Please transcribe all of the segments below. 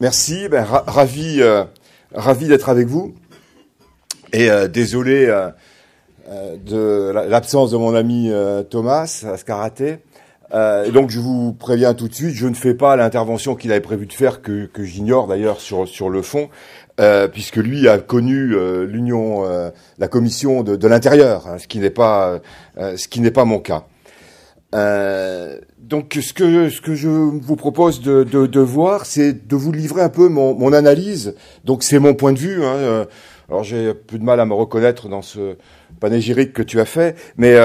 Merci, ravi d'être avec vous. Et désolé de l'absence de mon ami Thomas Ascaraté. Et donc je vous préviens tout de suite, je ne fais pas l'intervention qu'il avait prévu de faire, que j'ignore d'ailleurs sur le fond, puisque lui a connu la commission de l'intérieur, hein, ce qui n'est pas mon cas. Donc ce que je vous propose de voir, c'est de vous livrer un peu mon analyse. Donc c'est mon point de vue. Hein. Alors j'ai plus de mal à me reconnaître dans ce panégyrique que tu as fait, mais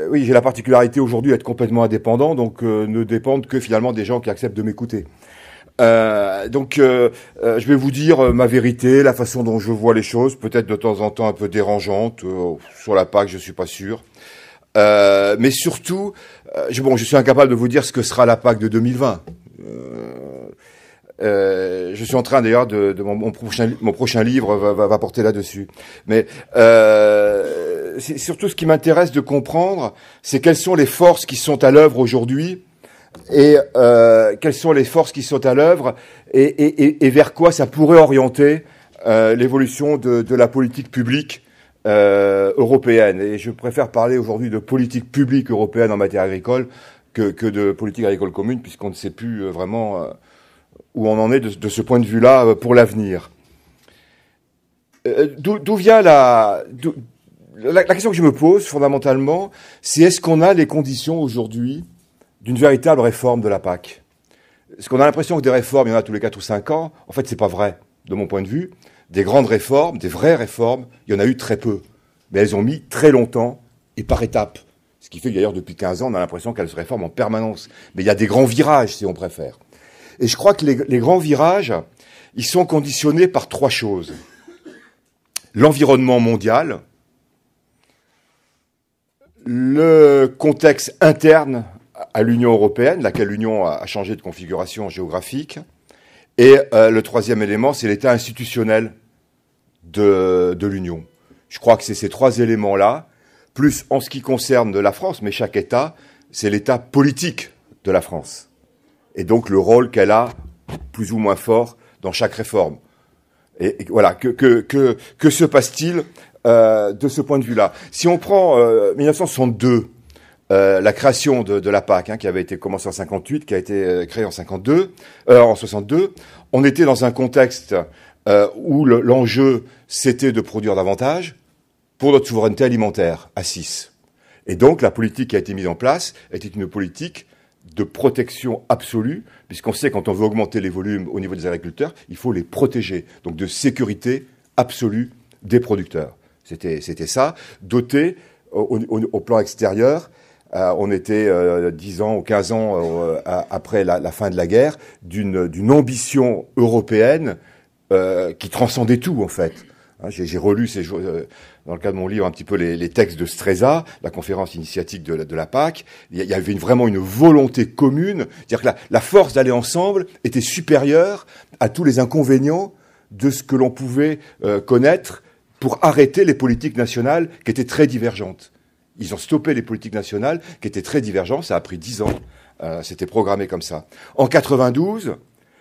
oui, j'ai la particularité aujourd'hui d'être complètement indépendant, donc ne dépendre que finalement des gens qui acceptent de m'écouter. Je vais vous dire ma vérité, la façon dont je vois les choses, peut-être de temps en temps un peu dérangeante. Sur la PAC, je suis pas sûr. Mais surtout, je suis incapable de vous dire ce que sera la PAC de 2020. Je suis en train d'ailleurs mon prochain livre va porter là-dessus. Mais c'est surtout ce qui m'intéresse de comprendre, c'est quelles sont les forces qui sont à l'œuvre aujourd'hui et quelles sont les forces qui sont à l'œuvre et vers quoi ça pourrait orienter l'évolution de la politique publique européenne. Et je préfère parler aujourd'hui de politique publique européenne en matière agricole que de politique agricole commune, puisqu'on ne sait plus vraiment où on en est de ce point de vue-là pour l'avenir. D'où vient la question que je me pose fondamentalement, c'est est-ce qu'on a les conditions aujourd'hui d'une véritable réforme de la PAC? Est-ce qu'on a l'impression que des réformes, il y en a tous les 4 ou 5 ans? En fait, c'est pas vrai, de mon point de vue. Des grandes réformes, des vraies réformes, il y en a eu très peu. Mais elles ont mis très longtemps et par étapes. Ce qui fait que d'ailleurs, depuis 15 ans, on a l'impression qu'elles se réforment en permanence. Mais il y a des grands virages, si on préfère. Et je crois que les grands virages, ils sont conditionnés par 3 choses. L'environnement mondial, le contexte interne à l'Union européenne, laquelle l'Union a changé de configuration géographique, et le troisième élément, c'est l'état institutionnel de l'Union. Je crois que c'est ces 3 éléments-là, plus en ce qui concerne de la France, mais chaque État, c'est l'état politique de la France. Et donc le rôle qu'elle a, plus ou moins fort, dans chaque réforme. Et voilà, que se passe-t-il de ce point de vue-là? Si on prend 1962, la création de la PAC, hein, qui avait été commencée en 58, qui a été créée en 62, on était dans un contexte où l'enjeu, c'était de produire davantage pour notre souveraineté alimentaire à 6. Et donc, la politique qui a été mise en place était une politique de protection absolue, puisqu'on sait quand on veut augmenter les volumes au niveau des agriculteurs, il faut les protéger. Donc, de sécurité absolue des producteurs. C'était ça, doté au plan extérieur. On était 10 ans ou 15 ans après la fin de la guerre, d'une ambition européenne qui transcendait tout, en fait. J'ai relu dans le cadre de mon livre un petit peu les textes de Streza, la conférence initiatique de la PAC. Il y avait vraiment une volonté commune, c'est-à-dire que la force d'aller ensemble était supérieure à tous les inconvénients de ce que l'on pouvait connaître pour arrêter les politiques nationales qui étaient très divergentes. Ils ont stoppé les politiques nationales qui étaient très divergentes. Ça a pris 10 ans. C'était programmé comme ça. En 92,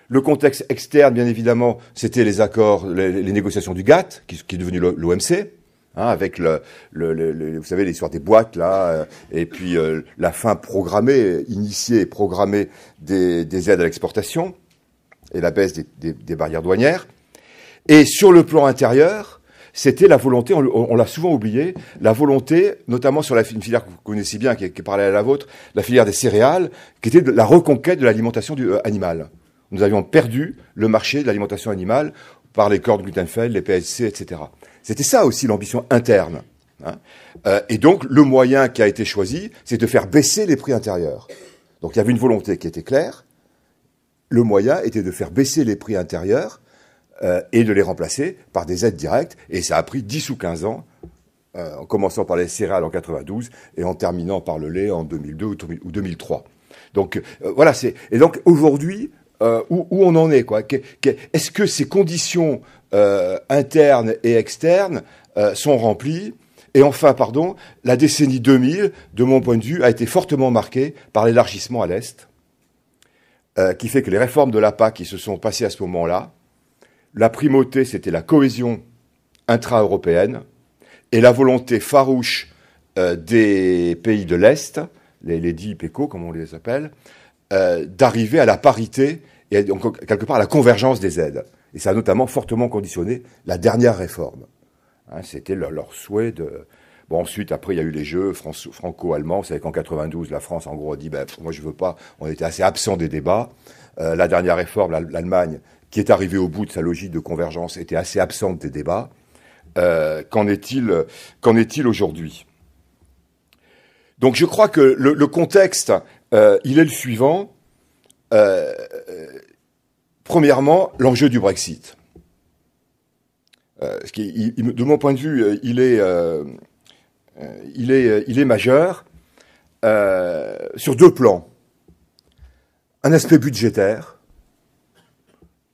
le contexte externe, bien évidemment, c'était les accords, les négociations du GATT, qui est devenu l'OMC, hein, avec vous savez, l'histoire des boîtes, là, et puis la fin programmée, initiée et programmée des aides à l'exportation, et la baisse des barrières douanières. Et sur le plan intérieur, c'était la volonté, on l'a souvent oublié, la volonté, notamment sur une filière que vous connaissez bien, qui est parallèle à la vôtre, la filière des céréales, qui était la reconquête de l'alimentation animale. Nous avions perdu le marché de l'alimentation animale par les cordes Glutenfeld, les PSC, etc. C'était ça aussi l'ambition interne. Hein. Et donc, le moyen qui a été choisi, c'est de faire baisser les prix intérieurs. Donc, il y avait une volonté qui était claire. Le moyen était de faire baisser les prix intérieurs et de les remplacer par des aides directes. Et ça a pris 10 ou 15 ans, en commençant par les céréales en 92 et en terminant par le lait en 2002 ou 2003. Donc, voilà. Et donc, aujourd'hui, où on en est, quoi. Est-ce que ces conditions internes et externes sont remplies? Et enfin, la décennie 2000, de mon point de vue, a été fortement marquée par l'élargissement à l'Est, qui fait que les réformes de la PAC qui se sont passées à ce moment-là, la primauté, c'était la cohésion intra-européenne et la volonté farouche des pays de l'Est, les dits PECO, comme on les appelle, d'arriver à la parité et donc, quelque part à la convergence des aides. Et ça a notamment fortement conditionné la dernière réforme. Hein, c'était leur souhait de... Bon, ensuite, après, il y a eu les jeux franco-allemands. Vous savez qu'en 92, la France, en gros, a dit moi, je veux pas. On était assez absent des débats. La dernière réforme, l'Allemagne, qui est arrivée au bout de sa logique de convergence, était assez absente des débats. Qu'en est-il aujourd'hui? Donc, je crois que le contexte, il est le suivant. Premièrement, l'enjeu du Brexit. De mon point de vue, il est majeur sur deux plans. Un aspect budgétaire.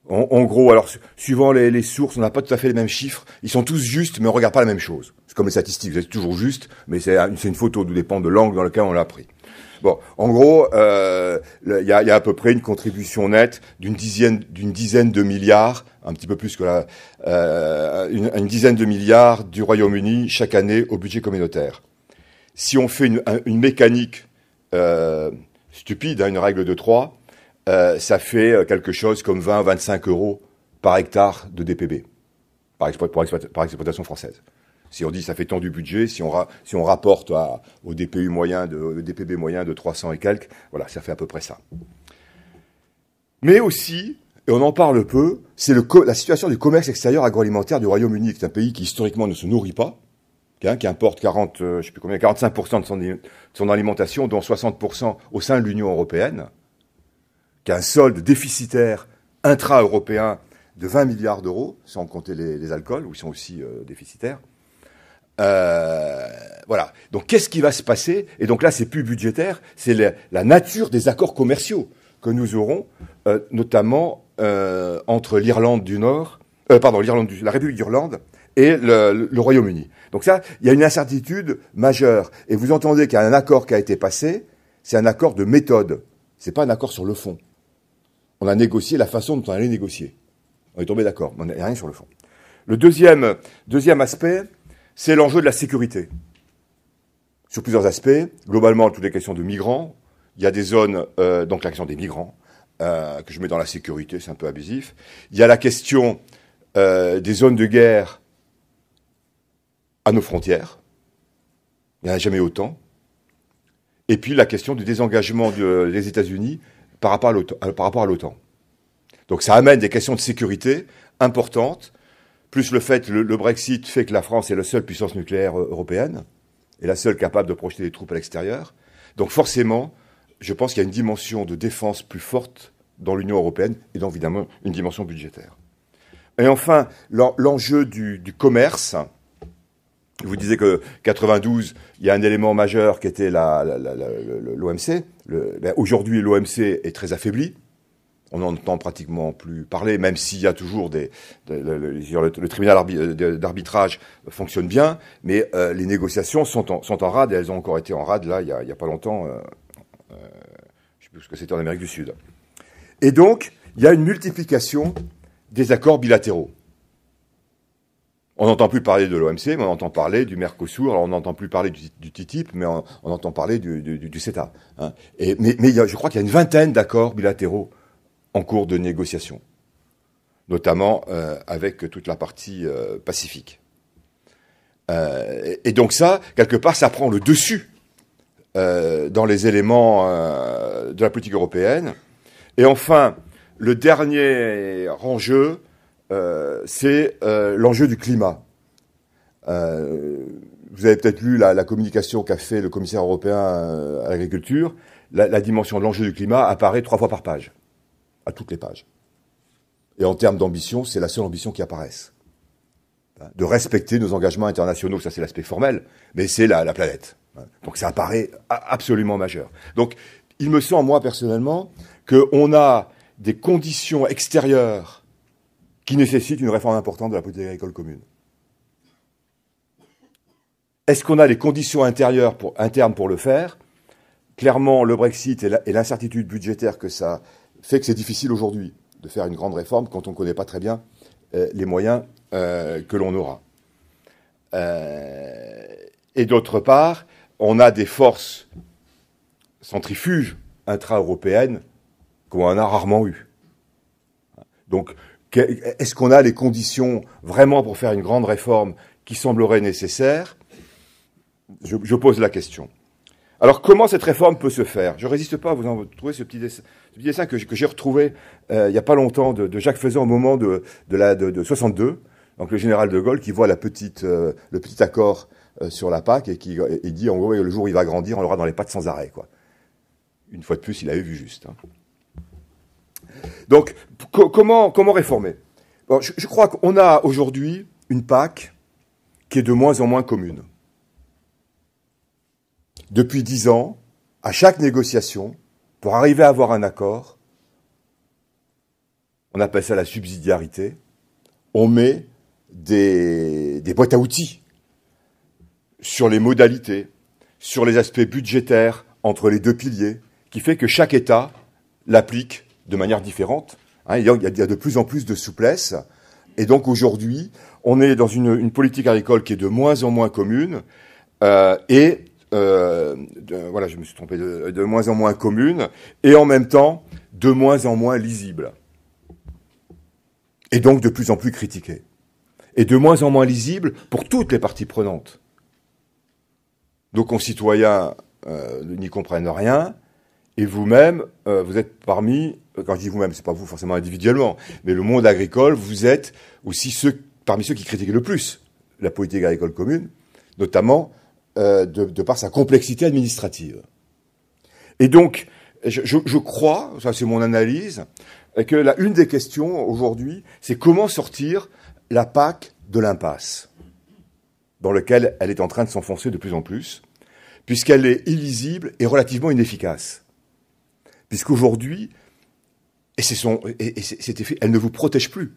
En gros, alors suivant les sources, on n'a pas tout à fait les mêmes chiffres. Ils sont tous justes, mais on regarde pas la même chose. C'est comme les statistiques, c'est toujours juste, mais c'est une photo, tout dépend de l'angle dans lequel on l'a pris. Bon, en gros, il y a à peu près une contribution nette d'une dizaine de milliards, un petit peu plus que une dizaine de milliards du Royaume-Uni chaque année au budget communautaire. Si on fait une mécanique stupide, une règle de 3, ça fait quelque chose comme 20-25 euros par hectare de DPB, par exploitation française. Si on dit ça fait tant du budget, si on rapporte au DPB moyen de 300 et quelques, voilà, ça fait à peu près ça. Mais aussi, et on en parle peu, c'est la situation du commerce extérieur agroalimentaire du Royaume-Uni, qui est un pays qui historiquement ne se nourrit pas, qui importe 45% de son alimentation, dont 60% au sein de l'Union européenne, qui a un solde déficitaire intra-européen de 20 milliards d'euros, sans compter les alcools, où ils sont aussi déficitaires. Voilà. Donc, qu'est-ce qui va se passer? Et donc là, c'est plus budgétaire, c'est la nature des accords commerciaux que nous aurons, notamment entre l'Irlande du Nord, la République d'Irlande et le Royaume-Uni. Donc ça, il y a une incertitude majeure. Et vous entendez qu'il y a un accord qui a été passé, c'est un accord de méthode. C'est pas un accord sur le fond. On a négocié la façon dont on allait négocier. On est tombé d'accord, mais il n'y a rien sur le fond. Le deuxième aspect, c'est l'enjeu de la sécurité. Sur plusieurs aspects, globalement, toutes les questions de migrants. Il y a des zones, donc la question des migrants, que je mets dans la sécurité, c'est un peu abusif. Il y a la question des zones de guerre à nos frontières. Il n'y en a jamais autant. Et puis la question du désengagement des États-Unis par rapport à l'OTAN. Donc ça amène des questions de sécurité importantes, plus le fait que le Brexit fait que la France est la seule puissance nucléaire européenne, et la seule capable de projeter des troupes à l'extérieur. Donc forcément, je pense qu'il y a une dimension de défense plus forte dans l'Union européenne, et donc évidemment une dimension budgétaire. Et enfin, l'enjeu du commerce. Je vous disais que 92, il y a un élément majeur qui était l'OMC. Aujourd'hui, l'OMC est très affaibli. On n'en entend pratiquement plus parler, même s'il y a toujours le tribunal d'arbitrage fonctionne bien, mais les négociations sont en rade, et elles ont encore été en rade, là, il y a pas longtemps, je ne sais plus ce que c'était en Amérique du Sud. Et donc, il y a une multiplication des accords bilatéraux. On n'entend plus parler de l'OMC, mais on entend parler du Mercosur. Alors on n'entend plus parler du TTIP, mais on entend parler du CETA. Hein. Mais je crois qu'il y a une vingtaine d'accords bilatéraux en cours de négociation, notamment avec toute la partie pacifique. Et donc ça, quelque part, ça prend le dessus dans les éléments de la politique européenne. Et enfin, le dernier enjeu, c'est l'enjeu du climat. Vous avez peut-être lu la communication qu'a fait le commissaire européen à l'agriculture. La dimension de l'enjeu du climat apparaît 3 fois par page, à toutes les pages. Et en termes d'ambition, c'est la seule ambition qui apparaisse. De respecter nos engagements internationaux, ça c'est l'aspect formel, mais c'est la planète. Donc ça apparaît absolument majeur. Donc il me semble, moi personnellement, qu'on a des conditions extérieures qui nécessitent une réforme importante de la politique agricole commune. Est-ce qu'on a les conditions internes pour le faire? Clairement, le Brexit et l'incertitude budgétaire que ça fait que c'est difficile aujourd'hui de faire une grande réforme quand on ne connaît pas très bien les moyens que l'on aura. Et d'autre part, on a des forces centrifuges intra-européennes qu'on en a rarement eu. Donc, est-ce qu'on a les conditions vraiment pour faire une grande réforme qui semblerait nécessaire? Je pose la question. Alors, comment cette réforme peut se faire? Je ne résiste pas à vous en trouver ce petit dessin que j'ai retrouvé il n'y a pas longtemps de Jacques Faisan au moment de 62. Donc, le général de Gaulle qui voit le petit accord sur la PAC et qui dit, en gros, le jour où il va grandir, on l'aura dans les pattes sans arrêt, quoi. Une fois de plus, il avait vu juste. Hein. Donc, comment réformer? Bon, je crois qu'on a aujourd'hui une PAC qui est de moins en moins commune. Depuis 10 ans, à chaque négociation, pour arriver à avoir un accord, on appelle ça la subsidiarité, on met des boîtes à outils sur les modalités, sur les aspects budgétaires entre les deux piliers, qui fait que chaque État l'applique de manière différente. Hein, il y a de plus en plus de souplesse. Et donc aujourd'hui, on est dans une politique agricole qui est de moins en moins commune voilà, je me suis trompé, de moins en moins commune et en même temps de moins en moins lisible. Et donc de plus en plus critiquée. Et de moins en moins lisible pour toutes les parties prenantes. Nos concitoyens n'y comprennent rien. Et vous-même, vous êtes parmi, quand je dis vous-même, c'est pas vous forcément individuellement, mais le monde agricole, vous êtes aussi parmi ceux qui critiquent le plus la politique agricole commune, notamment de par sa complexité administrative. Et donc, je crois, ça c'est mon analyse, que une des questions aujourd'hui, c'est comment sortir la PAC de l'impasse dans laquelle elle est en train de s'enfoncer de plus en plus, puisqu'elle est illisible et relativement inefficace. Puisqu'aujourd'hui, cet effet, elle ne vous protège plus.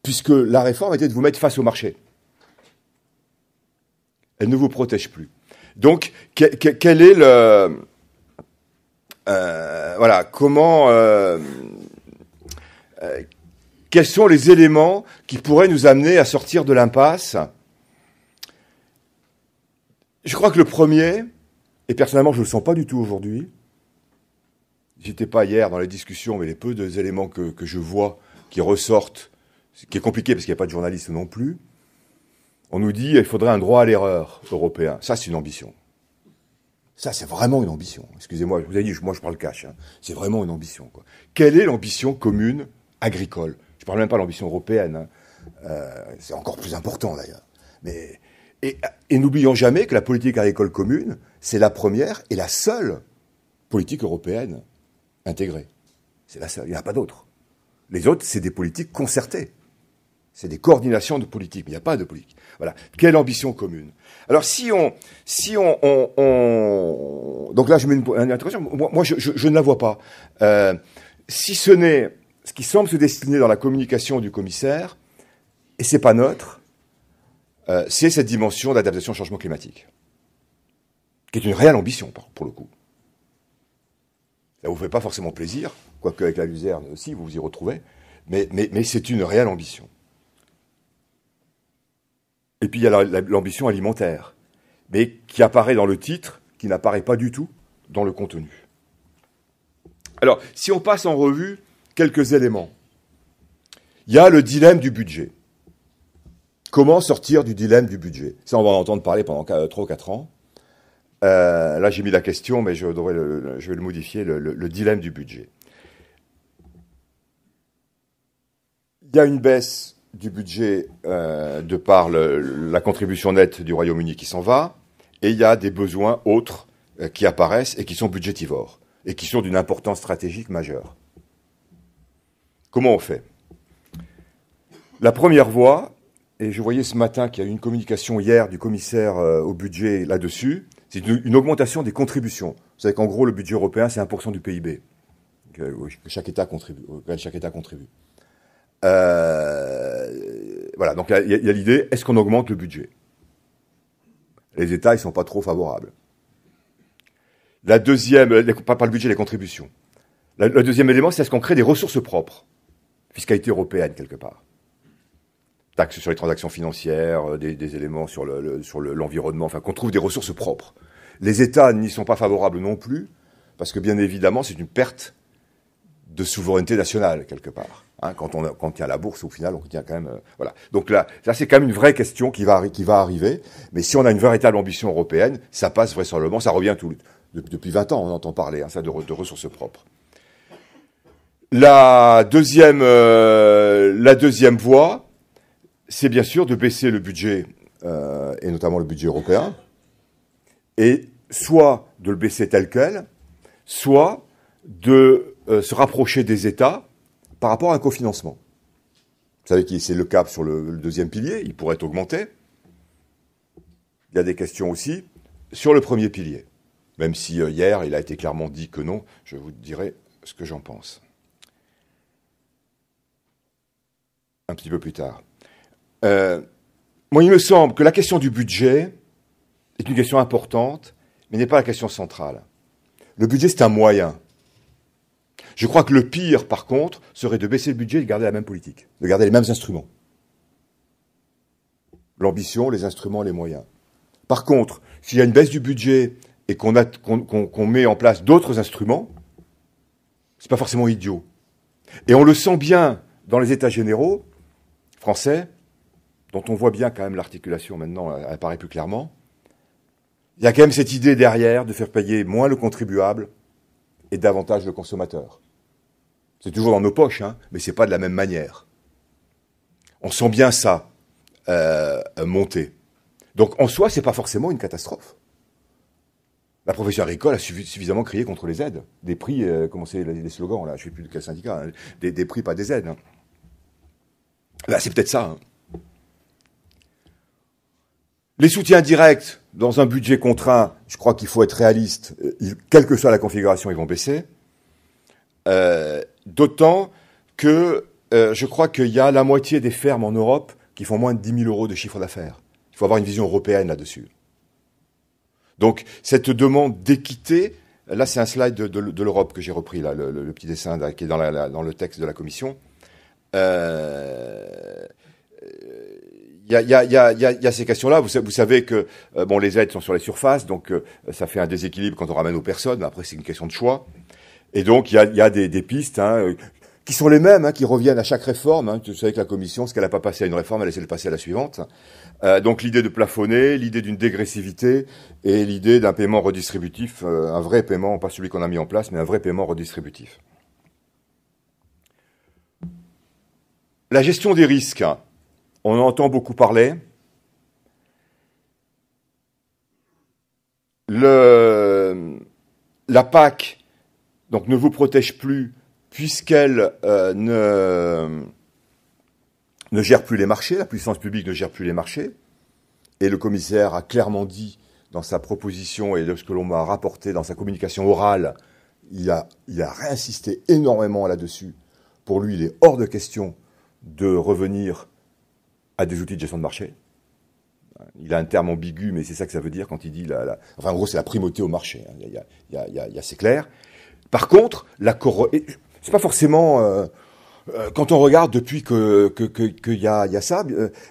Puisque la réforme était de vous mettre face au marché. Elle ne vous protège plus. Donc, quel est le... voilà, comment... quels sont les éléments qui pourraient nous amener à sortir de l'impasse? Je crois que le premier, et personnellement je ne le sens pas du tout aujourd'hui, j'étais pas hier dans les discussions, mais les peu d'éléments que je vois qui ressortent, ce qui est compliqué parce qu'il n'y a pas de journalistes non plus, on nous dit qu'il faudrait un droit à l'erreur européen. Ça, c'est une ambition. Ça, c'est vraiment une ambition. Excusez-moi, je vous ai dit, moi je parle cash. Hein. C'est vraiment une ambition. Quoi. Quelle est l'ambition commune agricole? Je ne parle même pas de l'ambition européenne. Hein. C'est encore plus important d'ailleurs. Mais et n'oublions jamais que la politique agricole commune, c'est la première et la seule politique européenne intégrée. C'est la seule. Il n'y en a pas d'autres. Les autres, c'est des politiques concertées. C'est des coordinations de politique, mais il n'y a pas de politique. Voilà. Quelle ambition commune? Alors, donc là, je mets une interrogation. Moi, je ne la vois pas. Si ce n'est ce qui semble se dessiner dans la communication du commissaire, et c'est pas neutre, c'est cette dimension d'adaptation au changement climatique, qui est une réelle ambition, pour le coup. Ça vous fait pas forcément plaisir, quoique avec la luzerne aussi, vous vous y retrouvez, mais c'est une réelle ambition. Et puis il y a l'ambition alimentaire, mais qui apparaît dans le titre, qui n'apparaît pas du tout dans le contenu. Alors, si on passe en revue quelques éléments, il y a le dilemme du budget. Comment sortir du dilemme du budget? Ça, on va en entendre parler pendant 3 ou 4 ans. Là, j'ai mis la question, mais je vais le modifier, le dilemme du budget. Il y a une baisse du budget de par la contribution nette du Royaume-Uni qui s'en va, et il y a des besoins autres qui apparaissent et qui sont budgétivores, et qui sont d'une importance stratégique majeure. Comment on fait? La première voie, et je voyais ce matin qu'il y a eu une communication hier du commissaire au budget là-dessus, c'est une augmentation des contributions. Vous savez qu'en gros, le budget européen, c'est 1% du PIB, que chaque État contribue. Voilà, donc il y a l'idée, est-ce qu'on augmente le budget? Les États, ils sont pas trop favorables. La deuxième, pas le budget, les contributions. Le deuxième élément, c'est est-ce qu'on crée des ressources propres? Fiscalité européenne, quelque part. Taxes sur les transactions financières, des éléments sur l'environnement, enfin qu'on trouve des ressources propres. Les États n'y sont pas favorables non plus, parce que bien évidemment, c'est une perte de souveraineté nationale, quelque part. Hein, quand on tient la bourse, au final, on tient quand même... voilà. Donc là c'est quand même une vraie question qui va arriver. Mais si on a une véritable ambition européenne, ça passe vraisemblablement, ça revient depuis 20 ans, on entend parler, hein, ça, de ressources propres. La deuxième voie, c'est bien sûr de baisser le budget, et notamment le budget européen, et soit de le baisser tel quel, soit de se rapprocher des États par rapport à un cofinancement. Vous savez que c'est le cap sur le deuxième pilier, il pourrait être augmenté. Il y a des questions aussi sur le premier pilier. Même si hier, il a été clairement dit que non, je vous dirai ce que j'en pense. Un petit peu plus tard. Moi, il me semble que la question du budget est une question importante, mais n'est pas la question centrale. Le budget, c'est un moyen. Je crois que le pire, par contre, serait de baisser le budget et de garder la même politique, de garder les mêmes instruments. L'ambition, les instruments, les moyens. Par contre, s'il y a une baisse du budget et qu'on met en place d'autres instruments, c'est pas forcément idiot. Et on le sent bien dans les États généraux français, dont on voit bien quand même l'articulation maintenant apparaît plus clairement. Il y a quand même cette idée derrière de faire payer moins le contribuable et davantage le consommateur. C'est toujours dans nos poches, hein, mais c'est pas de la même manière. On sent bien ça monter. Donc en soi, c'est pas forcément une catastrophe. La profession agricole a suffisamment crié contre les aides, des prix, comment c'est les slogans là, je ne sais plus de quel syndicat, hein, des prix pas des aides. Hein. Là, c'est peut-être ça. Hein. Les soutiens directs dans un budget contraint, je crois qu'il faut être réaliste. Quelle que soit la configuration, ils vont baisser. D'autant que je crois qu'il y a la moitié des fermes en Europe qui font moins de 10 000 euros de chiffre d'affaires. Il faut avoir une vision européenne là-dessus. Donc, cette demande d'équité, là, c'est un slide de l'Europe que j'ai repris, là, le petit dessin là, qui est dans le texte de la Commission. Il y a ces questions-là. Vous savez que bon, les aides sont sur les surfaces, donc ça fait un déséquilibre quand on ramène aux personnes. Après, c'est une question de choix. Et donc, il y a des pistes hein, qui sont les mêmes, hein, qui reviennent à chaque réforme. Hein. Vous savez que la Commission, ce qu'elle n'a pas passé à une réforme, elle essaie de le passer à la suivante. Donc, l'idée de plafonner, l'idée d'une dégressivité et l'idée d'un paiement redistributif, un vrai paiement, pas celui qu'on a mis en place, mais un vrai paiement redistributif. La gestion des risques, on en entend beaucoup parler. La PAC donc, ne vous protège plus puisqu'elle ne gère plus les marchés, la puissance publique ne gère plus les marchés. Et le commissaire a clairement dit dans sa proposition et de ce que l'on m'a rapporté dans sa communication orale, il a réinsisté énormément là-dessus. Pour lui, il est hors de question de revenir à des outils de gestion de marché. Il a un terme ambigu, mais c'est ça que ça veut dire quand il dit... enfin, en gros, c'est la primauté au marché. C'est clair. Par contre, c'est pas forcément... quand on regarde depuis qu'il y a ça,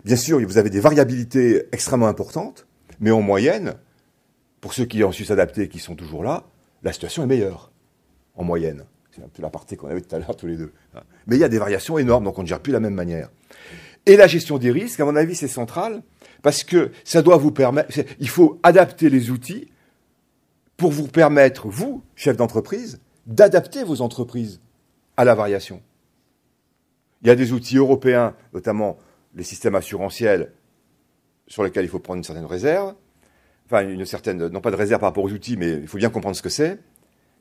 bien sûr, vous avez des variabilités extrêmement importantes, mais en moyenne, pour ceux qui ont su s'adapter et qui sont toujours là, la situation est meilleure, en moyenne. C'est un peu la partie qu'on avait tout à l'heure tous les deux. Mais il y a des variations énormes, donc on ne gère plus de la même manière. Et la gestion des risques, à mon avis, c'est central, parce que ça doit vous permettre... Il faut adapter les outils pour vous permettre, vous, chef d'entreprise, d'adapter vos entreprises à la variation. Il y a des outils européens, notamment les systèmes assurantiels, sur lesquels il faut prendre une certaine réserve. Enfin, une certaine... Non pas de réserve par rapport aux outils, mais il faut bien comprendre ce que c'est.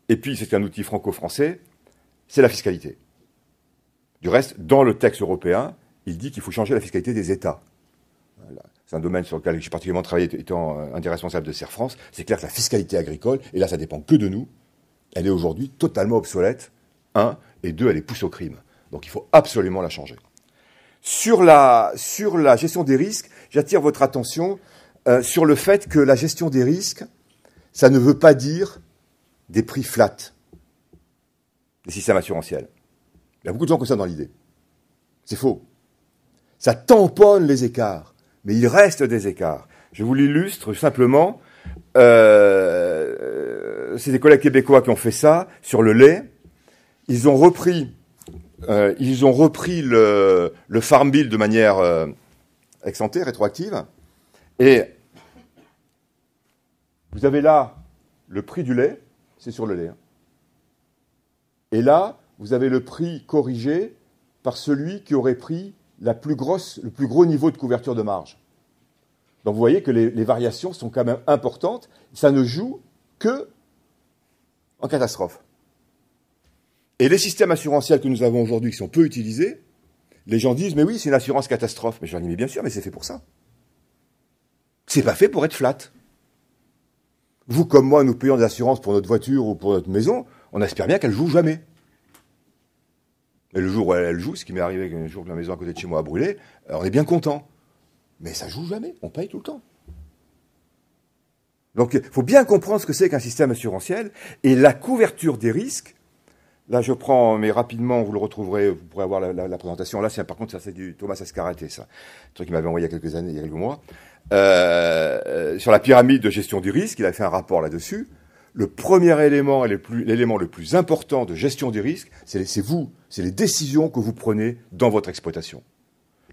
Et puis, c'est un outil franco-français, c'est la fiscalité. Du reste, dans le texte européen, il dit qu'il faut changer la fiscalité des États. C'est un domaine sur lequel j'ai particulièrement travaillé étant un des responsables de Serre France. C'est clair que la fiscalité agricole, et là ça dépend que de nous, elle est aujourd'hui totalement obsolète, un, et deux, elle est pousse au crime. Donc il faut absolument la changer. Sur la gestion des risques, j'attire votre attention sur le fait que la gestion des risques, ça ne veut pas dire des prix flat. des systèmes assurantiels. Il y a beaucoup de gens comme ça dans l'idée. C'est faux. Ça tamponne les écarts, mais il reste des écarts. Je vous l'illustre simplement. C'est des collègues québécois qui ont fait ça sur le lait. Ils ont repris le Farm Bill de manière ex ante, rétroactive. Et vous avez là le prix du lait, c'est sur le lait. Et là, vous avez le prix corrigé par celui qui aurait pris le plus gros niveau de couverture de marge. Donc vous voyez que les variations sont quand même importantes. Ça ne joue que en catastrophe. Et les systèmes assurantiels que nous avons aujourd'hui, qui sont peu utilisés, les gens disent, mais oui, c'est une assurance catastrophe. Mais je leur dis, mais bien sûr, mais c'est fait pour ça. C'est pas fait pour être flat. Vous comme moi, nous payons des assurances pour notre voiture ou pour notre maison, on espère bien qu'elle joue jamais. Et le jour où elle joue, ce qui m'est arrivé un jour que la maison à côté de chez moi a brûlé, on est bien content. Mais ça joue jamais, on paye tout le temps. Donc il faut bien comprendre ce que c'est qu'un système assurantiel et la couverture des risques. Là, je prends, mais rapidement, vous le retrouverez, vous pourrez avoir la présentation. Là, par contre, ça c'est du Thomas Ascarate, ça. Un truc qu'il m'avait envoyé il y a quelques années, il y a quelques mois. Sur la pyramide de gestion du risque, il a fait un rapport là-dessus. Le premier élément, l'élément le plus important de gestion des risques, c'est vous, c'est les décisions que vous prenez dans votre exploitation.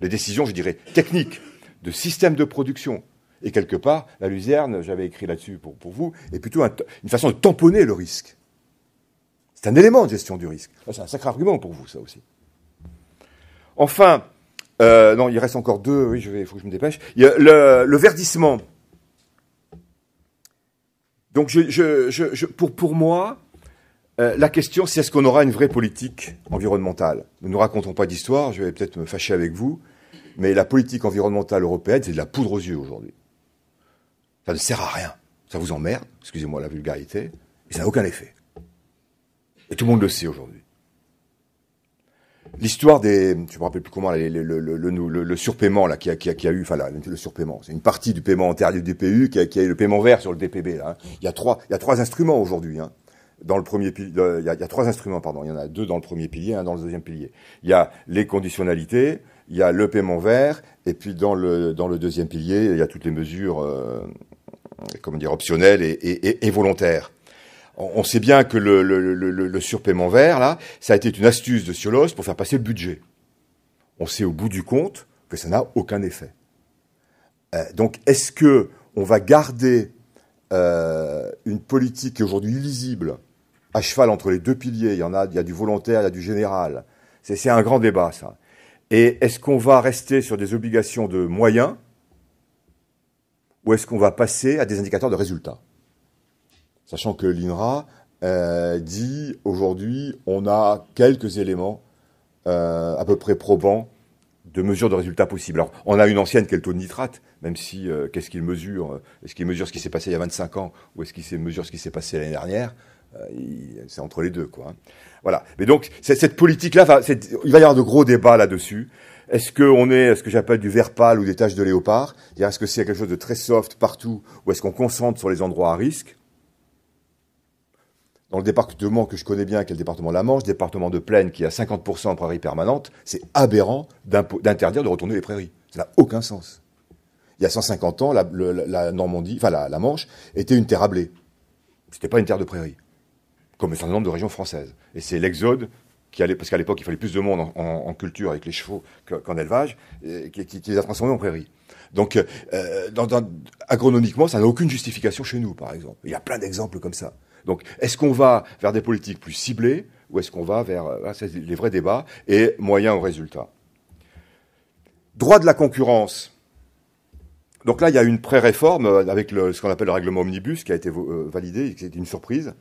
Les décisions, je dirais, techniques, de système de production. Et quelque part, la luzerne, j'avais écrit là-dessus pour vous, est plutôt une façon de tamponner le risque. C'est un élément de gestion du risque. C'est un sacré argument pour vous, ça aussi. Enfin, non, il reste encore deux, oui, il faut que je me dépêche. Il y a le verdissement. Donc, pour moi, la question, c'est est-ce qu'on aura une vraie politique environnementale? Nous ne racontons pas d'histoire, je vais peut-être me fâcher avec vous, mais la politique environnementale européenne, c'est de la poudre aux yeux aujourd'hui. Ça ne sert à rien. Ça vous emmerde, excusez-moi la vulgarité, et ça n'a aucun effet. Et tout le monde le sait aujourd'hui. L'histoire je me rappelle plus comment, le surpaiement là, qui a eu, enfin là, le surpaiement, c'est une partie du paiement antérieur du DPU qui a eu le paiement vert sur le DPB là. Hein. Il y a trois instruments aujourd'hui. Hein. Dans le premier pilier, il y a trois instruments, pardon. Il y en a deux dans le premier pilier, un dans le deuxième pilier. Il y a les conditionnalités, il y a le paiement vert, et puis dans le deuxième pilier, il y a toutes les mesures, optionnelles et volontaires. On sait bien que le surpaiement vert, là, ça a été une astuce de Ciolos pour faire passer le budget. On sait au bout du compte que ça n'a aucun effet. Donc, est-ce que on va garder une politique qui est aujourd'hui illisible, à cheval entre les deux piliers? Il y a du volontaire, il y a du général. C'est un grand débat, ça. Et est-ce qu'on va rester sur des obligations de moyens ou est-ce qu'on va passer à des indicateurs de résultats? Sachant que l'INRA dit aujourd'hui, on a quelques éléments à peu près probants de mesure de résultats possibles. Alors, on a une ancienne qui est le taux de nitrate, même si qu'est-ce qu'il mesure? Est-ce qu'il mesure ce qui s'est passé il y a 25 ans ou est-ce qu'il mesure ce qui s'est passé l'année dernière? C'est entre les deux, quoi. Hein. Voilà. Mais donc, cette politique-là, il va y avoir de gros débats là-dessus. Est-ce qu'on est ce que j'appelle du vert pâle ou des taches de léopard? C'est-à-dire, est-ce que c'est quelque chose de très soft partout ou est-ce qu'on concentre sur les endroits à risque? Dans le département que je connais bien, qui est le département de la Manche, département de plaine qui a 50% de prairies permanentes, c'est aberrant d'interdire de retourner les prairies. Ça n'a aucun sens. Il y a 150 ans, la Normandie, enfin la Manche, était une terre à blé. C'était pas une terre de prairie, comme un certain nombre de régions françaises. Et c'est l'exode parce qu'à l'époque, il fallait plus de monde en culture avec les chevaux qu'en élevage, qui les a transformés en prairies. Donc, agronomiquement, ça n'a aucune justification chez nous, par exemple. Il y a plein d'exemples comme ça. Donc, est-ce qu'on va vers des politiques plus ciblées ou est-ce qu'on va vers c'est les vrais débats et moyens au résultat? Droit de la concurrence. Donc là, il y a une pré-réforme avec ce qu'on appelle le règlement omnibus qui a été validé, qui est une surprise,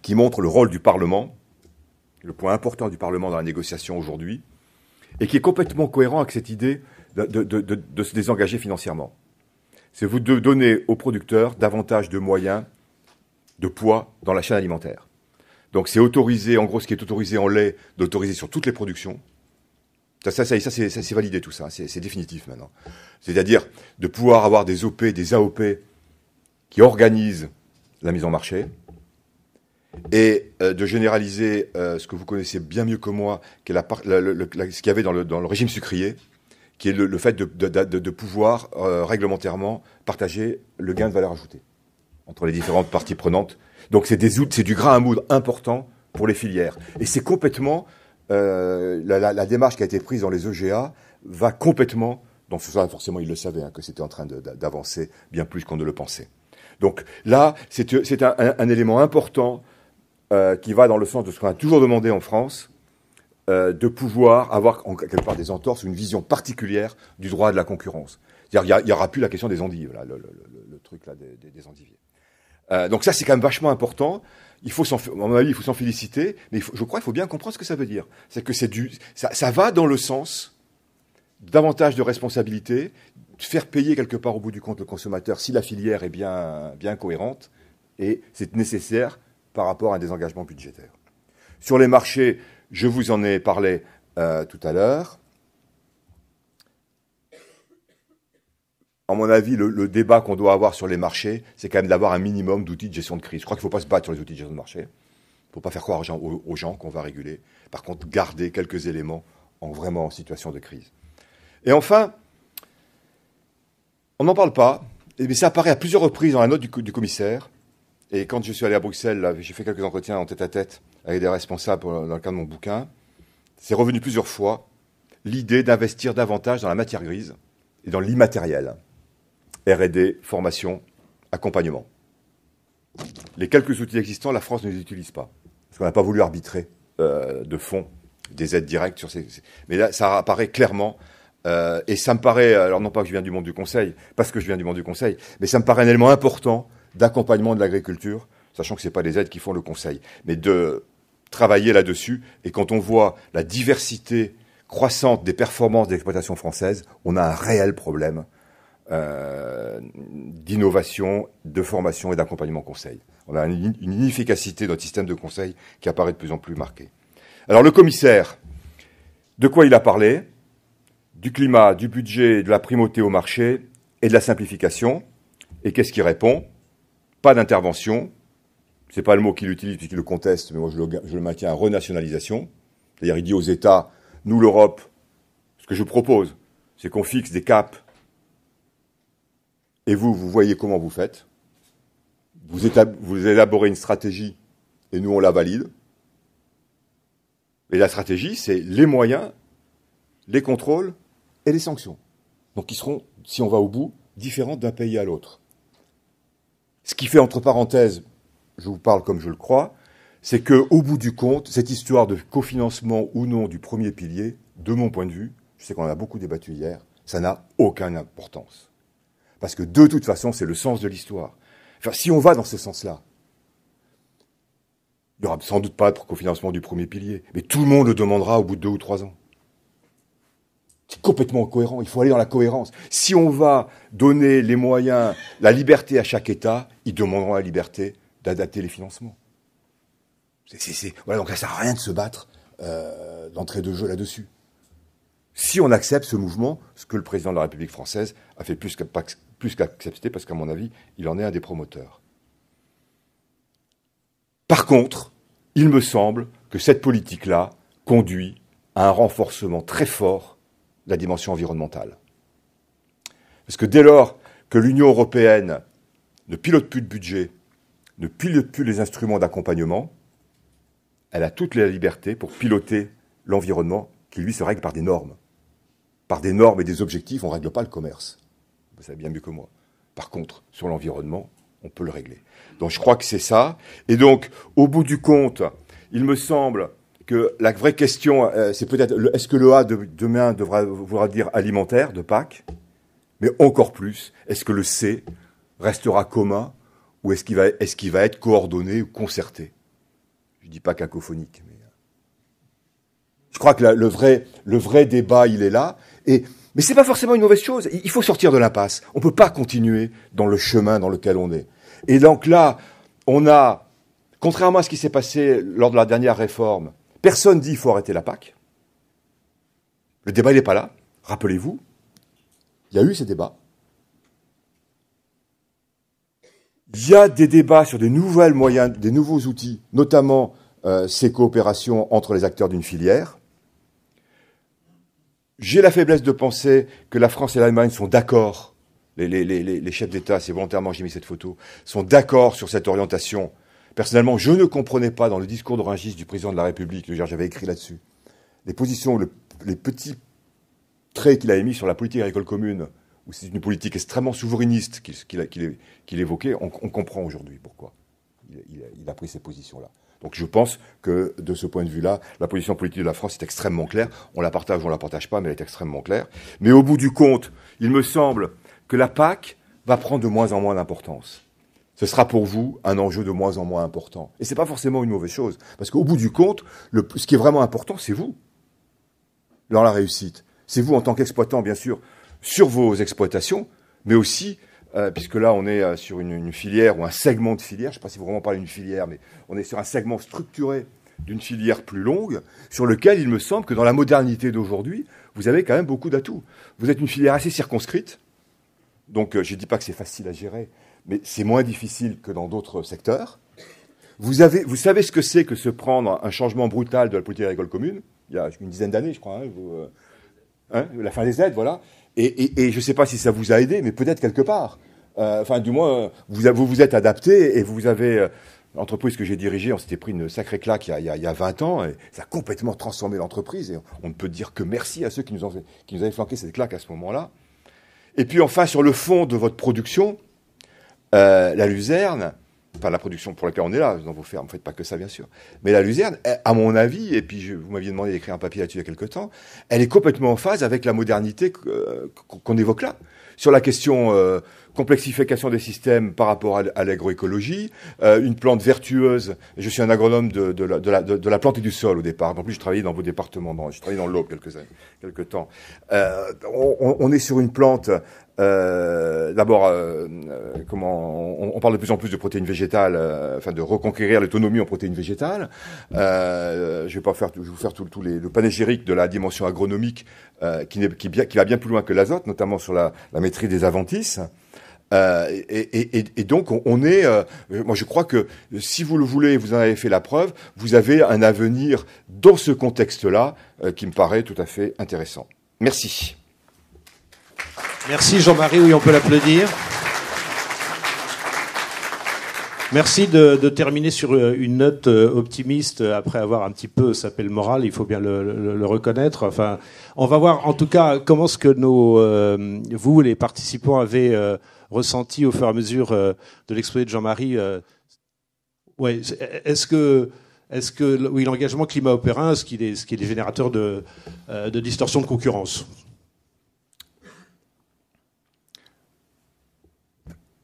qui montre le rôle du Parlement, le point important du Parlement dans la négociation aujourd'hui, et qui est complètement cohérent avec cette idée de se désengager financièrement. C'est vous de donner aux producteurs davantage de moyens, de poids dans la chaîne alimentaire. Donc c'est autorisé, en gros, ce qui est autorisé en lait, d'autoriser sur toutes les productions. Ça c'est validé tout ça, c'est définitif maintenant. C'est-à-dire de pouvoir avoir des OP, des AOP qui organisent la mise en marché. et de généraliser ce que vous connaissez bien mieux que moi, qui est ce qu'il y avait dans le régime sucrier, qui est le fait de pouvoir réglementairement partager le gain de valeur ajoutée entre les différentes parties prenantes. Donc c'est du grain à moudre important pour les filières. Et c'est complètement la démarche qui a été prise dans les EGA va complètement dans ce sens. Forcément, ils le savaient que c'était en train d'avancer bien plus qu'on ne le pensait. Donc là, c'est un élément important qui va dans le sens de ce qu'on a toujours demandé en France, de pouvoir avoir quelque part des entorses, une vision particulière du droit de la concurrence. C'est-à-dire, il n'y aura plus la question des endives, là, le truc là des endiviers. Donc ça, c'est quand même vachement important. À mon avis, il faut s'en féliciter, mais je crois qu'il faut bien comprendre ce que ça veut dire. C'est que ça va dans le sens davantage de responsabilité, faire payer quelque part au bout du compte le consommateur si la filière est bien cohérente, et c'est nécessaire par rapport à des engagements budgétaires. Sur les marchés, je vous en ai parlé tout à l'heure. À mon avis, le débat qu'on doit avoir sur les marchés, c'est quand même d'avoir un minimum d'outils de gestion de crise. Je crois qu'il ne faut pas se battre sur les outils de gestion de marché. Il ne faut pas faire croire aux gens qu'on va réguler. Par contre, garder quelques éléments vraiment en situation de crise. Et enfin, on n'en parle pas, mais ça apparaît à plusieurs reprises dans la note du commissaire. Et quand je suis allé à Bruxelles, là, j'ai fait quelques entretiens en tête-à-tête avec des responsables dans le cadre de mon bouquin. C'est revenu plusieurs fois, l'idée d'investir davantage dans la matière grise et dans l'immatériel. R&D, formation, accompagnement. Les quelques outils existants, la France ne les utilise pas. Parce qu'on n'a pas voulu arbitrer de fonds, des aides directes sur ces... Mais là, ça apparaît clairement. Et ça me paraît, alors non pas que je viens du monde du conseil, parce que je viens du monde du conseil, mais ça me paraît un élément important d'accompagnement de l'agriculture, sachant que ce n'est pas les aides qui font le conseil, mais de travailler là-dessus. Et quand on voit la diversité croissante des performances d'exploitation française, on a un réel problème d'innovation, de formation et d'accompagnement conseil. On a une inefficacité de notre système de conseil qui apparaît de plus en plus marquée. Alors le commissaire, de quoi il a parlé? Du climat, du budget, de la primauté au marché et de la simplification. Et qu'est-ce qu'il répond? Pas d'intervention. C'est pas le mot qu'il utilise puisqu'il le conteste, mais moi je le maintiens, renationalisation. C'est-à-dire il dit aux États, nous l'Europe, ce que je propose, c'est qu'on fixe des caps. Et vous voyez comment vous faites. Vous élaborez une stratégie et nous, on la valide. Et la stratégie, c'est les moyens, les contrôles et les sanctions. Donc, qui seront, si on va au bout, différentes d'un pays à l'autre. Ce qui fait, entre parenthèses, je vous parle comme je le crois, c'est qu'au bout du compte, cette histoire de cofinancement ou non du premier pilier, de mon point de vue, je sais qu'on en a beaucoup débattu hier, ça n'a aucune importance. Parce que de toute façon, c'est le sens de l'histoire. Enfin, si on va dans ce sens-là, il n'y aura sans doute pas de cofinancement du premier pilier, mais tout le monde le demandera au bout de 2 ou 3 ans. C'est complètement cohérent, il faut aller dans la cohérence. Si on va donner les moyens, la liberté à chaque État, ils demanderont la liberté d'adapter les financements. Voilà, donc ça ne sert à rien de se battre d'entrée de jeu là-dessus. Si on accepte ce mouvement, ce que le président de la République française a fait plus qu'accepter, parce qu'à mon avis, il en est un des promoteurs. Par contre, il me semble que cette politique-là conduit à un renforcement très fort de la dimension environnementale. Parce que dès lors que l'Union européenne ne pilote plus de budget, ne pilote plus les instruments d'accompagnement, elle a toute la liberté pour piloter l'environnement qui, lui, se règle par des normes. Par des normes et des objectifs, on ne règle pas le commerce. Vous savez bien mieux que moi. Par contre, sur l'environnement, on peut le régler. Donc je crois que c'est ça. Et donc, au bout du compte, il me semble que la vraie question, c'est peut-être, est-ce que le A de demain voudra dire alimentaire, de Pâques? Mais encore plus, est-ce que le C restera commun ou est-ce qu'il va être coordonné ou concerté? Je ne dis pas cacophonique, mais je crois que le vrai débat, il est là. Mais c'est pas forcément une mauvaise chose. Il faut sortir de l'impasse. On peut pas continuer dans le chemin dans lequel on est. Et donc là, on a, contrairement à ce qui s'est passé lors de la dernière réforme, personne dit qu'il faut arrêter la PAC. Le débat, il n'est pas là. Rappelez-vous, il y a eu ces débats. Il y a des débats sur des nouvelles moyens, des nouveaux outils, notamment ces coopérations entre les acteurs d'une filière. J'ai la faiblesse de penser que la France et l'Allemagne sont d'accord, les chefs d'État, c'est volontairement que j'ai mis cette photo, sont d'accord sur cette orientation. Personnellement, je ne comprenais pas dans le discours de Rungis du président de la République, j'avais écrit là-dessus, les positions, les petits traits qu'il avait mis sur la politique agricole commune, où c'est une politique extrêmement souverainiste qu'il évoquait, on comprend aujourd'hui pourquoi il a pris ces positions-là. Donc je pense que, de ce point de vue-là, la position politique de la France est extrêmement claire. On la partage ou on la partage pas, mais elle est extrêmement claire. Mais au bout du compte, il me semble que la PAC va prendre de moins en moins d'importance. Ce sera pour vous un enjeu de moins en moins important. Et c'est pas forcément une mauvaise chose. Parce qu'au bout du compte, ce qui est vraiment important, c'est vous. Dans la réussite. C'est vous en tant qu'exploitant, bien sûr, sur vos exploitations, mais aussi, puisque là on est sur une filière ou un segment de filière, je ne sais pas si vous vraiment parlez d'une filière, mais on est sur un segment structuré d'une filière plus longue, sur lequel il me semble que dans la modernité d'aujourd'hui, vous avez quand même beaucoup d'atouts. Vous êtes une filière assez circonscrite, donc je ne dis pas que c'est facile à gérer, mais c'est moins difficile que dans d'autres secteurs. Vous savez ce que c'est que se prendre un changement brutal de la politique agricole commune, il y a une dizaine d'années, je crois, la fin des aides, voilà. Et je ne sais pas si ça vous a aidé, mais peut-être quelque part. Enfin, du moins, vous vous êtes adapté et vous avez... L'entreprise que j'ai dirigée, on s'était pris une sacrée claque il y a 20 ans et ça a complètement transformé l'entreprise. Et on ne peut dire que merci à ceux qui nous avaient flanqué cette claque à ce moment-là. Et puis enfin, sur le fond de votre production, la luzerne, enfin la production pour laquelle on est là, dans vos fermes, ne faites pas que ça bien sûr, mais la luzerne, à mon avis, et puis vous m'aviez demandé d'écrire un papier là-dessus il y a quelque temps, elle est complètement en phase avec la modernité qu'on évoque là, sur la question complexification des systèmes par rapport à l'agroécologie, une plante vertueuse. Je suis un agronome de la plante et du sol au départ. En plus, je travaillais dans vos départements, je travaillais dans l'Aube quelque temps. On est sur une plante. D'abord, on parle de plus en plus de protéines végétales, enfin de reconquérir l'autonomie en protéines végétales. Je vais vous faire tout le panégyrique de la dimension agronomique qui va bien plus loin que l'azote, notamment sur la maîtrise des adventices. Et donc on est, moi je crois que si vous le voulez, vous en avez fait la preuve, vous avez un avenir dans ce contexte-là qui me paraît tout à fait intéressant. Merci. Merci Jean-Marie, oui, on peut l'applaudir. Merci de terminer sur une note optimiste après avoir un petit peu sapé le moral, il faut bien le reconnaître. Enfin, on va voir en tout cas comment ce que vous, les participants, avez ressenti au fur et à mesure de l'exposé de Jean-Marie. Ouais, est-ce que oui, l'engagement climat opérin, ce qui est générateur de distorsion de concurrence?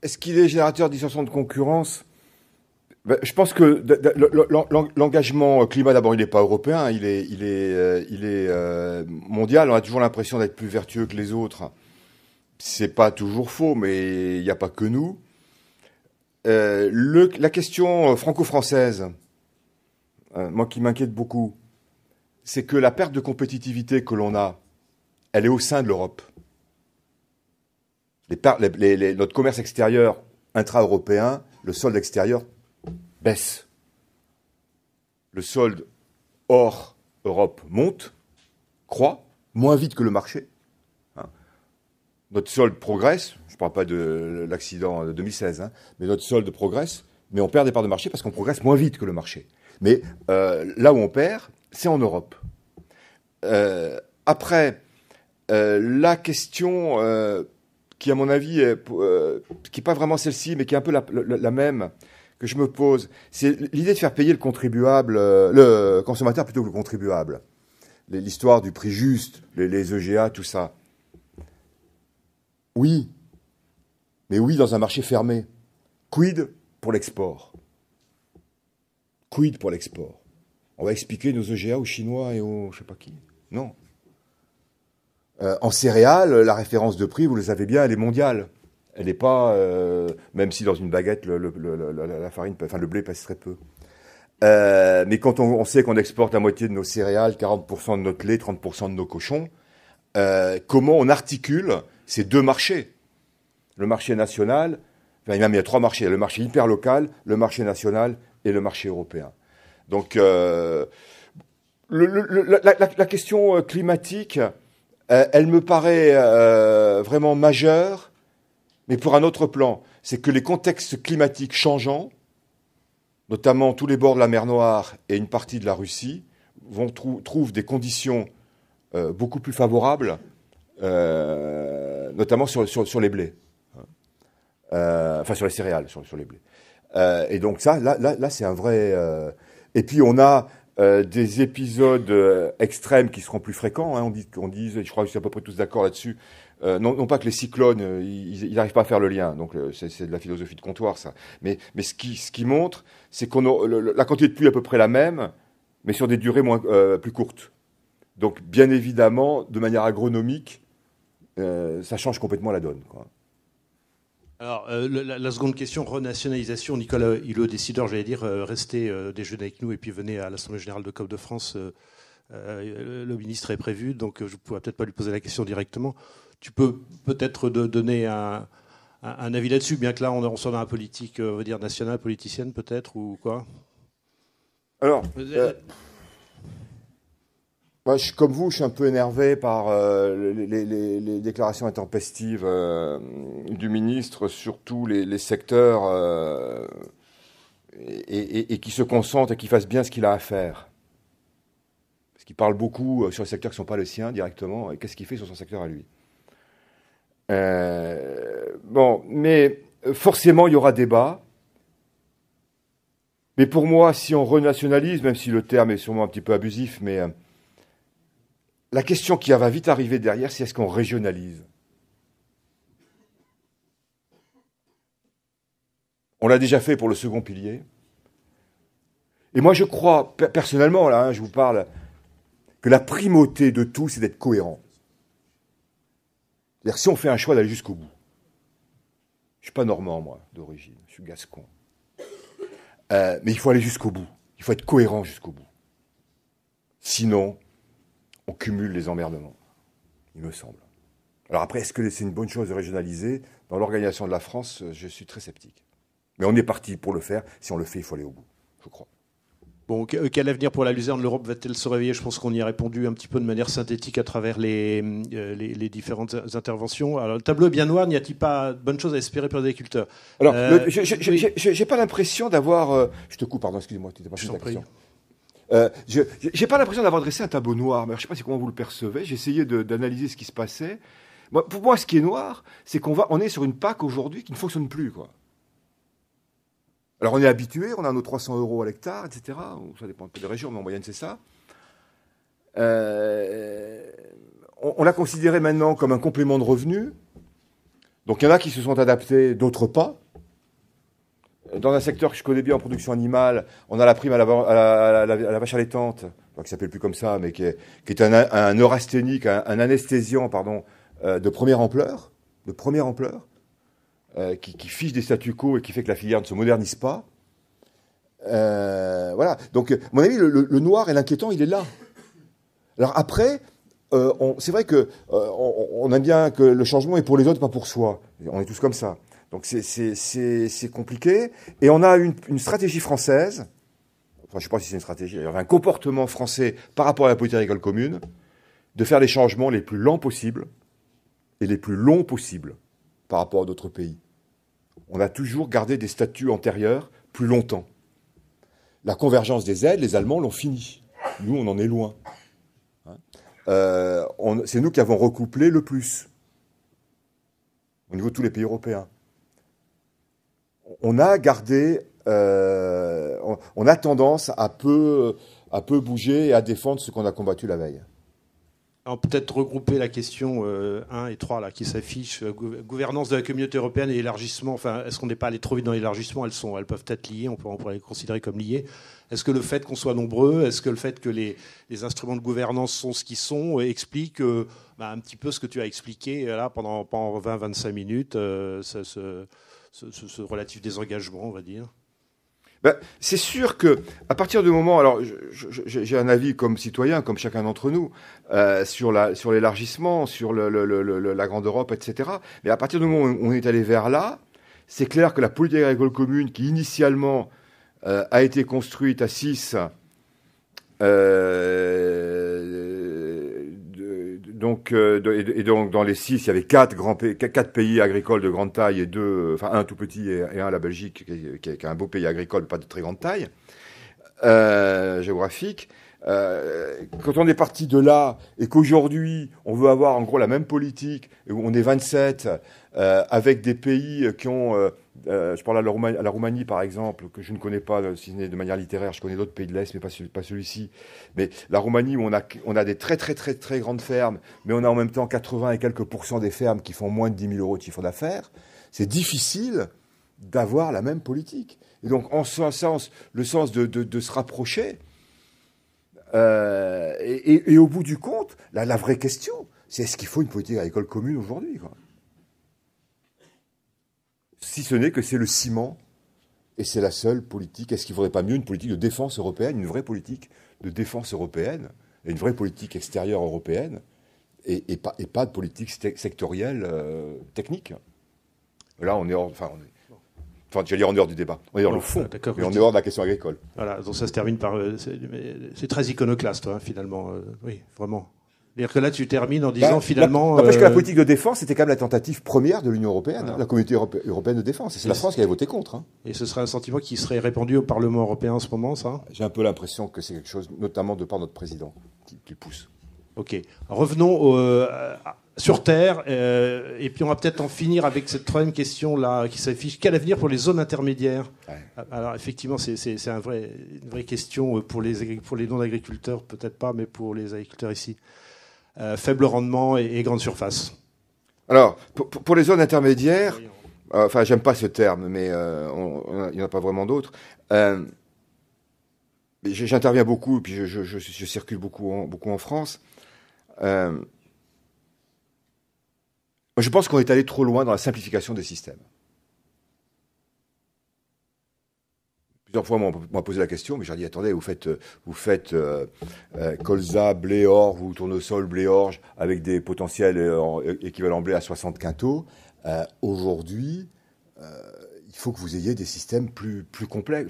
Est-ce qu'il est générateur de distorsion de concurrence? Je pense que l'engagement climat, d'abord, il n'est pas européen, il est mondial. On a toujours l'impression d'être plus vertueux que les autres. C'est pas toujours faux, mais il n'y a pas que nous. La question franco-française, moi qui m'inquiète beaucoup, c'est que la perte de compétitivité que l'on a, elle est au sein de l'Europe. Notre commerce extérieur intra-européen, le solde extérieur baisse. Le solde hors Europe monte, croît, moins vite que le marché. Notre solde progresse, je ne parle pas de l'accident de 2016, mais notre solde progresse, mais on perd des parts de marché parce qu'on progresse moins vite que le marché. Mais là où on perd, c'est en Europe. Après, la question... qui à mon avis, qui n'est pas vraiment celle-ci, mais qui est un peu la même que je me pose, c'est l'idée de faire payer le contribuable, le consommateur plutôt que le contribuable. L'histoire du prix juste, les EGA, tout ça. Oui, mais oui dans un marché fermé. Quid pour l'export? Quid pour l'export? On va expliquer nos EGA aux Chinois et aux je sais pas qui? Non. En céréales, la référence de prix, vous le savez bien, elle est mondiale. Elle n'est pas, même si dans une baguette, la farine, enfin le blé pèse très peu. Mais quand on sait qu'on exporte la moitié de nos céréales, 40% de notre lait, 30% de nos cochons, comment on articule ces deux marchés? Le marché national Enfin, il y a 3 marchés, le marché hyper local, le marché national et le marché européen. Donc, la question climatique, elle me paraît vraiment majeure, mais pour un autre plan. C'est que les contextes climatiques changeants, notamment tous les bords de la mer Noire et une partie de la Russie, trouvent des conditions beaucoup plus favorables, notamment sur les blés. Enfin, sur les céréales, sur les blés. Et donc ça, là c'est un vrai... Et puis on a des épisodes extrêmes qui seront plus fréquents. Hein. On dit, je crois que je suis à peu près tous d'accord là-dessus. Non pas que les cyclones, ils n'arrivent pas à faire le lien. Donc c'est de la philosophie de comptoir, ça. Mais ce qui montre, c'est la quantité de pluie est à peu près la même, mais sur des durées plus courtes. Donc bien évidemment, de manière agronomique, ça change complètement la donne, quoi. Alors, la seconde question, renationalisation. Nicolas Hulot, décideur, j'allais dire, restez déjeuner avec nous et puis venez à l'Assemblée générale de COP de France. Le ministre est prévu, donc je ne pourrais peut-être pas lui poser la question directement. Tu peux peut-être donner un avis là-dessus, bien que là, on soit dans la politique, on va dire, nationale, politicienne peut-être, ou quoi? Alors... Moi, comme vous, je suis un peu énervé par les déclarations intempestives du ministre sur tous les secteurs et qui se concentre et qui fasse bien ce qu'il a à faire. Parce qu'il parle beaucoup sur les secteurs qui ne sont pas les siens directement. Et qu'est-ce qu'il fait sur son secteur à lui? Bon, mais forcément, il y aura débat. Mais pour moi, si on renationalise, même si le terme est sûrement un petit peu abusif, mais... la question qui va vite arriver derrière, c'est est-ce qu'on régionalise? On l'a déjà fait pour le second pilier. Et moi, je crois, personnellement, là, je vous parle, que la primauté de tout, c'est d'être cohérent. C'est-à-dire, si on fait un choix d'aller jusqu'au bout. Je suis pas normand, moi, d'origine. Je suis gascon. Mais il faut aller jusqu'au bout. Il faut être cohérent jusqu'au bout. Sinon... on cumule les emmerdements, il me semble. Alors après, est-ce que c'est une bonne chose de régionaliser? Dans l'organisation de la France, je suis très sceptique. Mais on est parti pour le faire. Si on le fait, il faut aller au bout, je crois. Bon, quel avenir pour la luzerne? L'Europe va-t-elle se réveiller? Je pense qu'on y a répondu un petit peu de manière synthétique à travers les différentes interventions. Alors, le tableau est bien noir. N'y a-t-il pas de bonnes choses à espérer pour les agriculteurs? Alors, j'ai pas l'impression d'avoir... je te coupe, pardon, excusez-moi, tu n'étais pas je t'en prie. J'ai pas l'impression d'avoir dressé un tableau noir, mais je sais pas comment vous le percevez. J'ai essayé d'analyser ce qui se passait. Pour moi, ce qui est noir, c'est on est sur une PAC aujourd'hui qui ne fonctionne plus, quoi. Alors, on est habitué, on a nos 300 € à l'hectare, etc. Ça dépend un peu des régions, mais en moyenne, c'est ça. On l'a considéré maintenant comme un complément de revenu. Donc, il y en a qui se sont adaptés, d'autres pas. Dans un secteur que je connais bien en production animale, on a la prime à la vache allaitante, qui s'appelle plus comme ça, mais qui est un neurasthénique, un anesthésiant, pardon, de première ampleur, qui fiche des statu quo et qui fait que la filière ne se modernise pas. Voilà. Donc, à mon avis, le noir et l'inquiétant, il est là. Alors après, c'est vrai que on aime bien que le changement est pour les autres, pas pour soi. On est tous comme ça. Donc c'est compliqué. Et on a une stratégie française, enfin je ne sais pas si c'est une stratégie, il y a un comportement français par rapport à la politique agricole commune, de faire les changements les plus lents possibles et les plus longs possibles par rapport à d'autres pays. On a toujours gardé des statuts antérieurs plus longtemps. La convergence des aides, les Allemands l'ont fini. Nous, on en est loin. C'est nous qui avons recouplé le plus au niveau de tous les pays européens. On a gardé, on a tendance à peu bouger et à défendre ce qu'on a combattu la veille. Alors peut-être regrouper la question 1 et 3 là, qui s'affichent. Gouvernance de la communauté européenne et élargissement. Enfin, est-ce qu'on n'est pas allé trop vite dans l'élargissement? Elles peuvent être liées, on pourrait les considérer comme liées. Est-ce que le fait qu'on soit nombreux, est-ce que le fait que les instruments de gouvernance sont ce qu'ils sont, explique un petit peu ce que tu as expliqué là pendant 20-25 minutes, ce relatif désengagement, on va dire? C'est sûr que à partir du moment, alors j'ai un avis comme citoyen, comme chacun d'entre nous, sur l'élargissement, sur la grande Europe, etc. Mais à partir du moment où on est allé vers là, c'est clair que la politique agricole commune, qui initialement a été construite à 6, donc dans les 6, il y avait 4 pays agricoles de grande taille et un tout petit et un la Belgique, qui est un beau pays agricole, pas de très grande taille géographique. Quand on est parti de là et qu'aujourd'hui on veut avoir en gros la même politique, où on est 27 avec des pays qui ont, je parle à la Roumanie par exemple, que je ne connais pas si ce n'est de manière littéraire, je connais d'autres pays de l'Est mais pas celui-ci, mais la Roumanie où on a des très très très très grandes fermes, mais on a en même temps 80 et quelques % des fermes qui font moins de 10 000 euros de chiffre d'affaires. C'est difficile d'avoir la même politique. Et donc en ce sens, le sens de se rapprocher. Et au bout du compte, la vraie question, c'est est-ce qu'il faut une politique agricole commune aujourd'hui, quoi ? Si ce n'est que c'est le ciment et c'est la seule politique. Est-ce qu'il ne faudrait pas mieux une politique de défense européenne, une vraie politique de défense européenne, et une vraie politique extérieure européenne, et pas de politique sectorielle technique ? Là, on est hors, j'allais dire en dehors du débat. On est dans le fond, mais on est hors de la question agricole. Voilà, donc ça se termine par... c'est très iconoclaste, finalement. Oui, vraiment. C'est-à-dire que là, tu termines en disant, finalement... Parce que la politique de défense, c'était quand même la tentative première de l'Union européenne, la communauté européenne de défense. Et c'est la France qui avait voté contre. Et ce serait un sentiment qui serait répandu au Parlement européen en ce moment, ça ? J'ai un peu l'impression que c'est quelque chose, notamment de par notre président, qui pousse. Ok. Revenons sur Terre, et puis on va peut-être en finir avec cette troisième question-là qui s'affiche. Quel avenir pour les zones intermédiaires ? Alors effectivement, c'est une vraie question pour les non-agriculteurs, peut-être pas, mais pour les agriculteurs ici. Faible rendement et grande surface. Alors, pour les zones intermédiaires, j'aime pas ce terme, mais il n'y en a pas vraiment d'autres. J'interviens beaucoup, et puis je circule beaucoup en France. Je pense qu'on est allé trop loin dans la simplification des systèmes. Plusieurs fois, on m'a posé la question, mais j'ai dit, attendez, vous faites colza, blé, orge ou tournesol, blé, orge, avec des potentiels équivalents blé à 60 quintaux. Aujourd'hui, il faut que vous ayez des systèmes plus complets,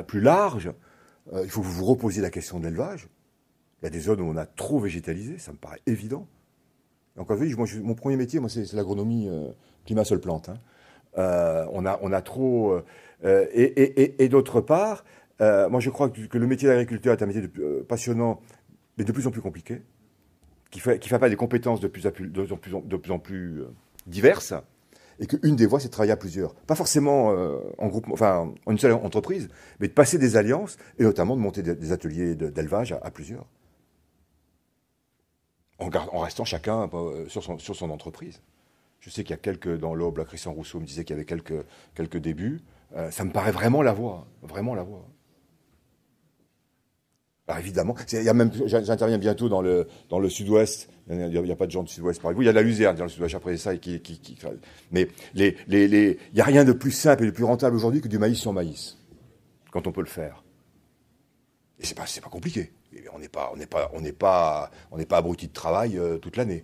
plus larges. Il faut que vous vous reposiez la question de l'élevage. Il y a des zones où on a trop végétalisé, ça me paraît évident. Donc, mon premier métier, c'est l'agronomie climat-sol-plante. On a trop... et d'autre part, moi, je crois que le métier d'agriculteur est un métier passionnant, mais de plus en plus compliqué, qui fait appel à des compétences de plus en plus diverses, et qu'une des voies, c'est de travailler à plusieurs. Pas forcément en groupe, en une seule entreprise, mais de passer des alliances, et notamment de monter des ateliers d'élevage à plusieurs. En restant chacun sur son entreprise. Je sais qu'il y a dans l'Aube, là, Christian Rousseau me disait qu'il y avait quelques débuts. Ça me paraît vraiment la voie. Alors évidemment, j'interviens bientôt dans le sud-ouest. Il n'y a pas de gens du sud-ouest par exemple. Il y a de la luzerne dans le sud-ouest après ça. Mais il n'y a rien de plus simple et de plus rentable aujourd'hui que du maïs sur maïs, quand on peut le faire. Et c'est pas compliqué. On n'est pas abruti de travail toute l'année.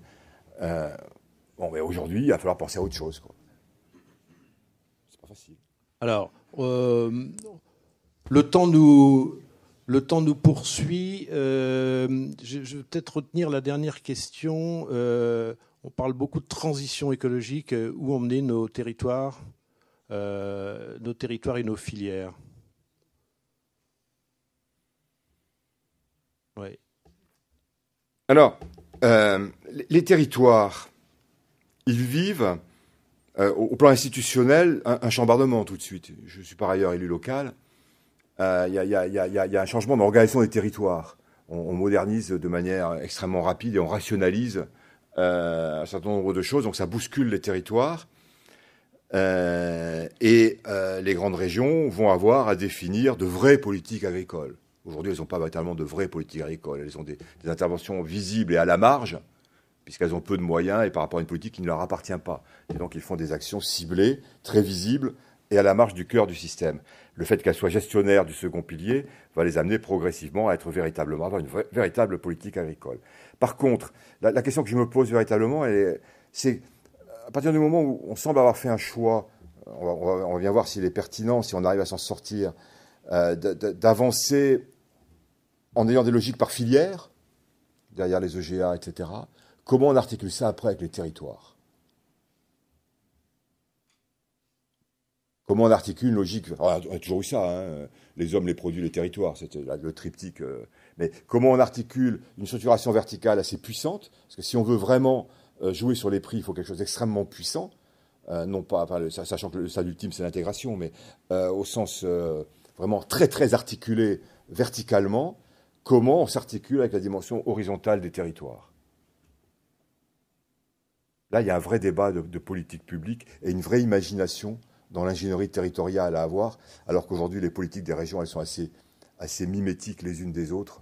Mais aujourd'hui, il va falloir penser à autre chose, quoi. C'est pas facile. Alors, le temps nous poursuit. Je vais peut-être retenir la dernière question. On parle beaucoup de transition écologique. Où emmener nos territoires et nos filières ? Oui. Alors, les territoires, ils vivent, au plan institutionnel, un chambardement tout de suite. Je suis par ailleurs élu local. Il y a un changement dans l'organisation des territoires. On modernise de manière extrêmement rapide et on rationalise un certain nombre de choses. Donc ça bouscule les territoires. Les grandes régions vont avoir à définir de vraies politiques agricoles. Aujourd'hui, elles n'ont pas véritablement de vraies politiques agricoles. Elles ont des interventions visibles et à la marge, puisqu'elles ont peu de moyens et par rapport à une politique qui ne leur appartient pas. Et donc, ils font des actions ciblées, très visibles et à la marge du cœur du système. Le fait qu'elles soient gestionnaires du second pilier va les amener progressivement à être véritablement, avoir une véritable politique agricole. Par contre, la question que je me pose véritablement, c'est à partir du moment où on semble avoir fait un choix, on vient voir s'il est pertinent, si on arrive à s'en sortir, d'avancer en ayant des logiques par filière, derrière les EGA, etc. Comment on articule ça après avec les territoires? Comment on articule une logique... On a toujours eu ça, hein, les hommes, les produits, les territoires, c'était le triptyque. Mais comment on articule une structuration verticale assez puissante? Parce que si on veut vraiment jouer sur les prix, il faut quelque chose d'extrêmement puissant. Non pas, enfin, sachant que le stade ultime, c'est l'intégration, mais au sens vraiment très, très articulé verticalement, comment on s'articule avec la dimension horizontale des territoires? Là, il y a un vrai débat de politique publique et une vraie imagination dans l'ingénierie territoriale à avoir, alors qu'aujourd'hui, les politiques des régions, elles sont assez mimétiques les unes des autres,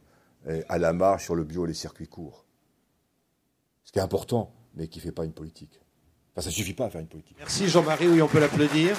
à la marge sur le bio et les circuits courts. Ce qui est important, mais qui ne fait pas une politique. Enfin, ça ne suffit pas à faire une politique. Merci Jean-Marie, oui, on peut l'applaudir.